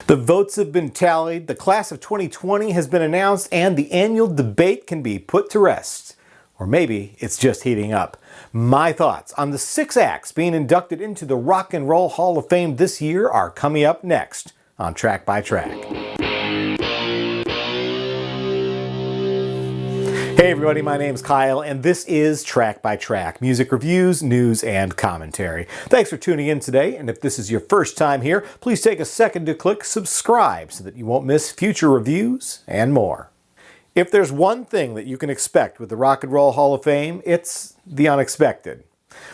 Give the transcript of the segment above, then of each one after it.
The votes have been tallied, the class of 2020 has been announced, and the annual debate can be put to rest. Or maybe it's just heating up. My thoughts on the 6 acts being inducted into the Rock and Roll Hall of Fame this year are coming up next on Track by Track. Hey everybody, my name's Kyle, and this is Track by Track, music reviews, news, and commentary. Thanks for tuning in today, and if this is your first time here, please take a second to click subscribe so that you won't miss future reviews and more. If there's one thing that you can expect with the Rock and Roll Hall of Fame, it's the unexpected.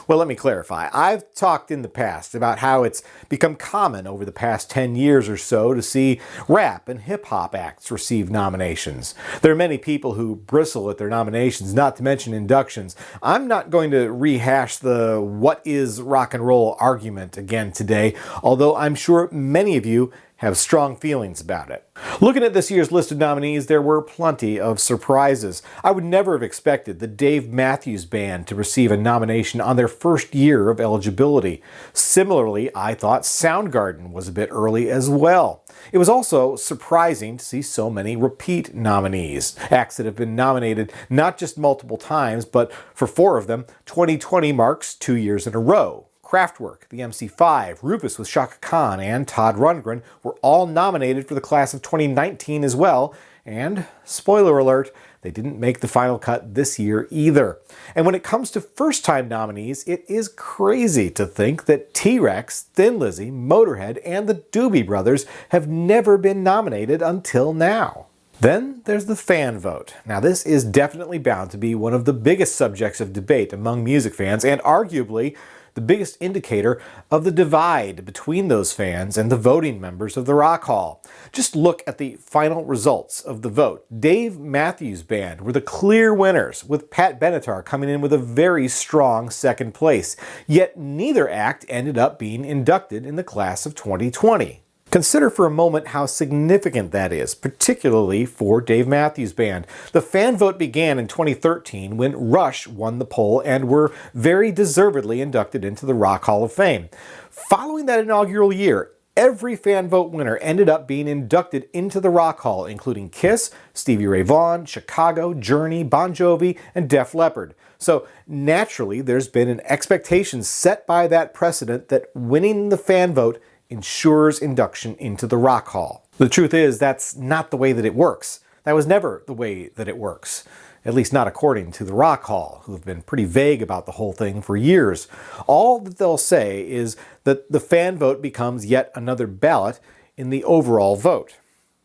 Well, let me clarify. I've talked in the past about how it's become common over the past 10 years or so to see rap and hip-hop acts receive nominations. There are many people who bristle at their nominations, not to mention inductions. I'm not going to rehash the what is rock and roll argument again today, although I'm sure many of you have strong feelings about it. Looking at this year's list of nominees, there were plenty of surprises. I would never have expected the Dave Matthews Band to receive a nomination on their first year of eligibility. Similarly, I thought Soundgarden was a bit early as well. It was also surprising to see so many repeat nominees, acts that have been nominated not just multiple times, but for 4 of them, 2020 marks 2 years in a row. Kraftwerk, the MC5, Rufus with Chaka Khan, and Todd Rundgren were all nominated for the class of 2019 as well, and, spoiler alert, they didn't make the final cut this year either. And when it comes to first-time nominees, it is crazy to think that T-Rex, Thin Lizzy, Motorhead, and the Doobie Brothers have never been nominated until now. Then there's the fan vote. Now this is definitely bound to be one of the biggest subjects of debate among music fans, and arguably the biggest indicator of the divide between those fans and the voting members of the Rock Hall. Just look at the final results of the vote. Dave Matthews Band were the clear winners, with Pat Benatar coming in with a very strong second place. Yet neither act ended up being inducted in the class of 2020. Consider for a moment how significant that is, particularly for Dave Matthews Band. The fan vote began in 2013 when Rush won the poll and were very deservedly inducted into the Rock Hall of Fame. Following that inaugural year, every fan vote winner ended up being inducted into the Rock Hall, including Kiss, Stevie Ray Vaughan, Chicago, Journey, Bon Jovi, and Def Leppard. So naturally, there's been an expectation set by that precedent that winning the fan vote ensures induction into the Rock Hall. The truth is, that's not the way that it works. That was never the way that it works. At least not according to the Rock Hall, who have been pretty vague about the whole thing for years. All that they'll say is that the fan vote becomes yet another ballot in the overall vote.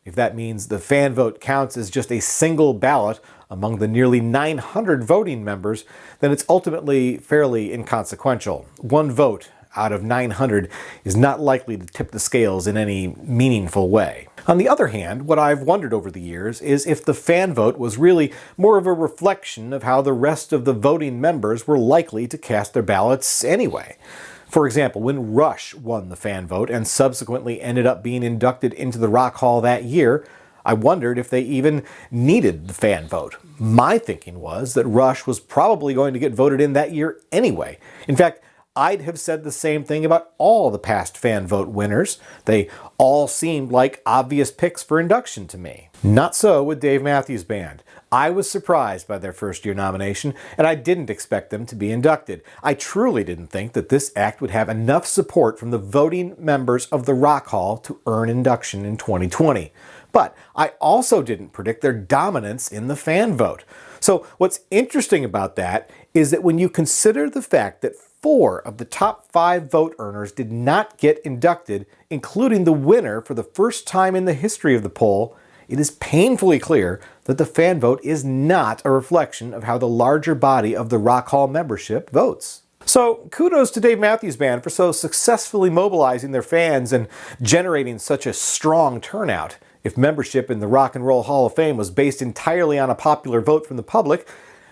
If that means the fan vote counts as just a single ballot among the nearly 900 voting members, then it's ultimately fairly inconsequential. One vote out of 900 is not likely to tip the scales in any meaningful way. On the other hand, what I've wondered over the years is if the fan vote was really more of a reflection of how the rest of the voting members were likely to cast their ballots anyway. For example, when Rush won the fan vote and subsequently ended up being inducted into the Rock Hall that year, I wondered if they even needed the fan vote. My thinking was that Rush was probably going to get voted in that year anyway. In fact, I'd have said the same thing about all the past fan vote winners. They all seemed like obvious picks for induction to me. Not so with Dave Matthews Band. I was surprised by their first-year nomination, and I didn't expect them to be inducted. I truly didn't think that this act would have enough support from the voting members of the Rock Hall to earn induction in 2020. But I also didn't predict their dominance in the fan vote. So what's interesting about that is that when you consider the fact that 4 of the top 5 vote earners did not get inducted, including the winner for the first time in the history of the poll, it is painfully clear that the fan vote is not a reflection of how the larger body of the Rock Hall membership votes. So kudos to Dave Matthews Band for so successfully mobilizing their fans and generating such a strong turnout. If membership in the Rock and Roll Hall of Fame was based entirely on a popular vote from the public,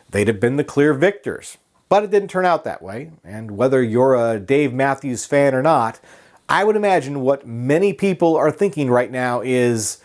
they'd have been the clear victors. But it didn't turn out that way, and whether you're a Dave Matthews fan or not, I would imagine what many people are thinking right now is,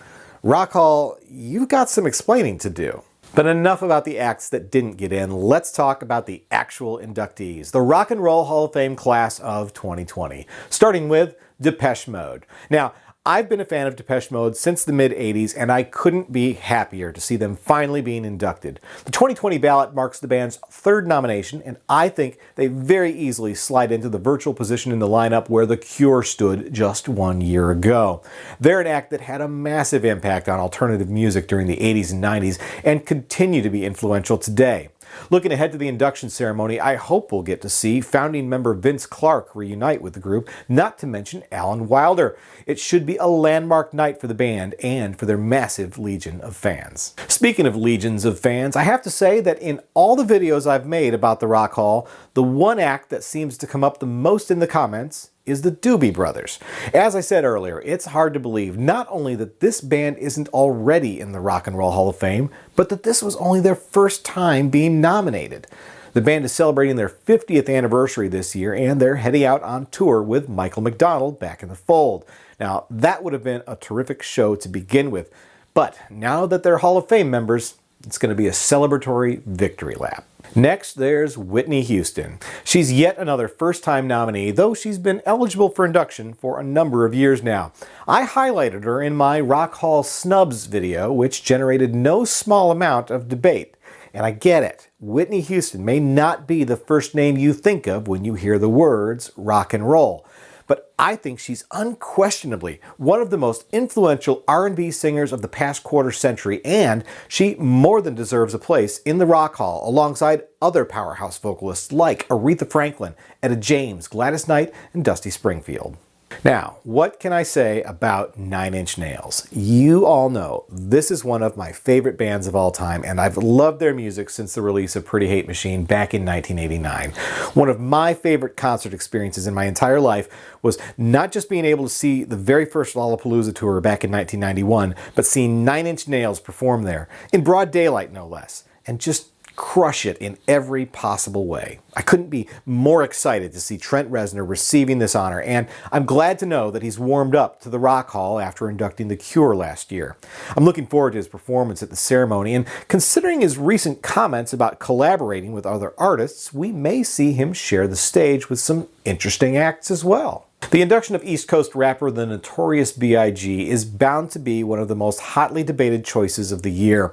Rock Hall, you've got some explaining to do. But enough about the acts that didn't get in. Let's talk about the actual inductees, the Rock and Roll Hall of Fame class of 2020, starting with Depeche Mode. Now, I've been a fan of Depeche Mode since the mid-'80s, and I couldn't be happier to see them finally being inducted. The 2020 ballot marks the band's third nomination, and I think they very easily slide into the virtual position in the lineup where The Cure stood just 1 year ago. They're an act that had a massive impact on alternative music during the 80s and 90s, and continue to be influential today. Looking ahead to the induction ceremony, I hope we'll get to see founding member Vince Clarke reunite with the group, not to mention Alan Wilder. It should be a landmark night for the band and for their massive legion of fans. Speaking of legions of fans, I have to say that in all the videos I've made about the Rock Hall, the one act that seems to come up the most in the comments is the Doobie Brothers. As I said earlier, it's hard to believe not only that this band isn't already in the Rock and Roll Hall of Fame, but that this was only their first time being nominated. The band is celebrating their 50th anniversary this year, and they're heading out on tour with Michael McDonald back in the fold. Now, that would have been a terrific show to begin with, but now that they're Hall of Fame members, it's going to be a celebratory victory lap. Next, there's Whitney Houston. She's yet another first-time nominee, though she's been eligible for induction for a number of years now. I highlighted her in my Rock Hall Snubs video, which generated no small amount of debate. And I get it. Whitney Houston may not be the first name you think of when you hear the words rock and roll. But I think she's unquestionably one of the most influential R&B singers of the past quarter century, and she more than deserves a place in the Rock Hall alongside other powerhouse vocalists like Aretha Franklin, Etta James, Gladys Knight, and Dusty Springfield. Now, what can I say about Nine Inch Nails? You all know this is one of my favorite bands of all time, and I've loved their music since the release of Pretty Hate Machine back in 1989. One of my favorite concert experiences in my entire life was not just being able to see the very first Lollapalooza tour back in 1991, but seeing Nine Inch Nails perform there, in broad daylight no less, and just crush it in every possible way. I couldn't be more excited to see Trent Reznor receiving this honor, and I'm glad to know that he's warmed up to the Rock Hall after inducting The Cure last year. I'm looking forward to his performance at the ceremony, and considering his recent comments about collaborating with other artists, we may see him share the stage with some interesting acts as well. The induction of East Coast rapper the Notorious B.I.G. is bound to be one of the most hotly debated choices of the year.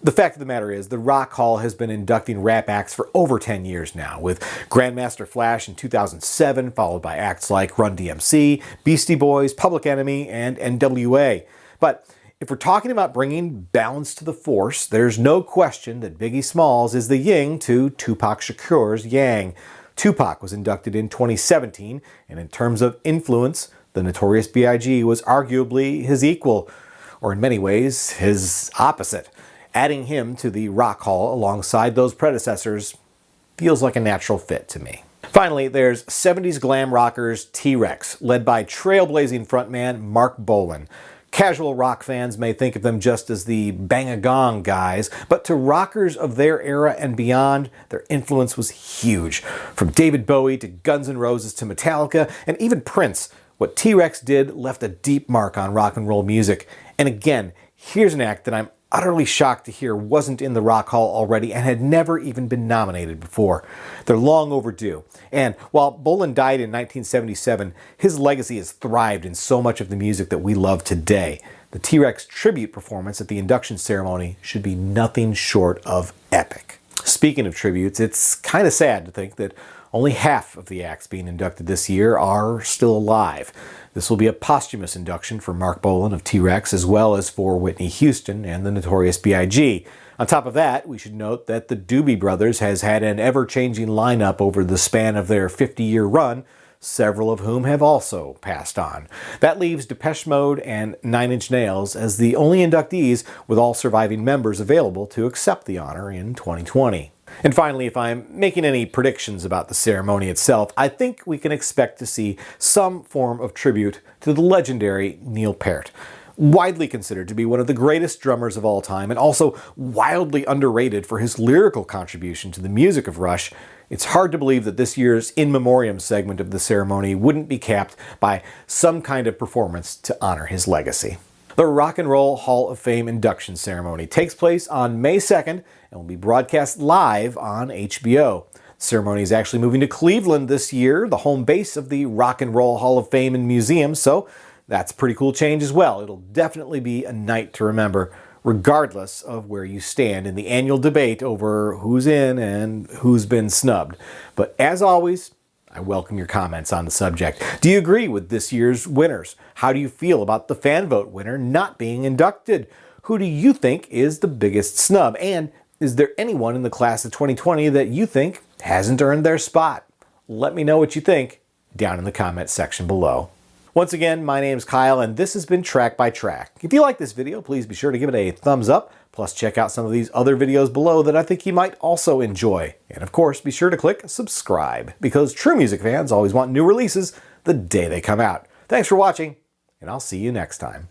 The fact of the matter is, the Rock Hall has been inducting rap acts for over 10 years now, with Grandmaster Flash in 2007, followed by acts like Run DMC, Beastie Boys, Public Enemy, and NWA. But if we're talking about bringing balance to the force, there's no question that Biggie Smalls is the yin to Tupac Shakur's yang. Tupac was inducted in 2017, and in terms of influence, the Notorious B.I.G. was arguably his equal, or in many ways, his opposite. Adding him to the Rock Hall alongside those predecessors feels like a natural fit to me. Finally, there's 70s glam rockers T-Rex, led by trailblazing frontman Mark Bolan. Casual rock fans may think of them just as the bang-a-gong guys, but to rockers of their era and beyond, their influence was huge. From David Bowie to Guns N' Roses to Metallica, and even Prince, what T-Rex did left a deep mark on rock and roll music. And again, here's an act that I'm utterly shocked to hear wasn't in the Rock Hall already and had never even been nominated before. They're long overdue. And while Bolan died in 1977, his legacy has thrived in so much of the music that we love today. The T-Rex tribute performance at the induction ceremony should be nothing short of epic. Speaking of tributes, it's kind of sad to think that only half of the acts being inducted this year are still alive. This will be a posthumous induction for Mark Bolan of T-Rex, as well as for Whitney Houston and the Notorious B.I.G. On top of that, we should note that the Doobie Brothers has had an ever-changing lineup over the span of their 50-year run, several of whom have also passed on. That leaves Depeche Mode and Nine Inch Nails as the only inductees, with all surviving members available to accept the honor in 2020. And finally, if I'm making any predictions about the ceremony itself, I think we can expect to see some form of tribute to the legendary Neil Peart. Widely considered to be one of the greatest drummers of all time, and also wildly underrated for his lyrical contribution to the music of Rush, it's hard to believe that this year's In Memoriam segment of the ceremony wouldn't be capped by some kind of performance to honor his legacy. The Rock and Roll Hall of Fame induction ceremony takes place on May 2nd and will be broadcast live on HBO. The ceremony is actually moving to Cleveland this year, the home base of the Rock and Roll Hall of Fame and Museum, so That's a pretty cool change as well. It'll definitely be a night to remember, regardless of where you stand in the annual debate over who's in and who's been snubbed. But as always, I welcome your comments on the subject. Do you agree with this year's winners? How do you feel about the fan vote winner not being inducted? Who do you think is the biggest snub? And is there anyone in the class of 2020 that you think hasn't earned their spot? Let me know what you think down in the comment section below. Once again, my name's Kyle, and this has been Track by Track. If you like this video, please be sure to give it a thumbs up. Plus, check out some of these other videos below that I think you might also enjoy. And of course, be sure to click subscribe, because true music fans always want new releases the day they come out. Thanks for watching, and I'll see you next time.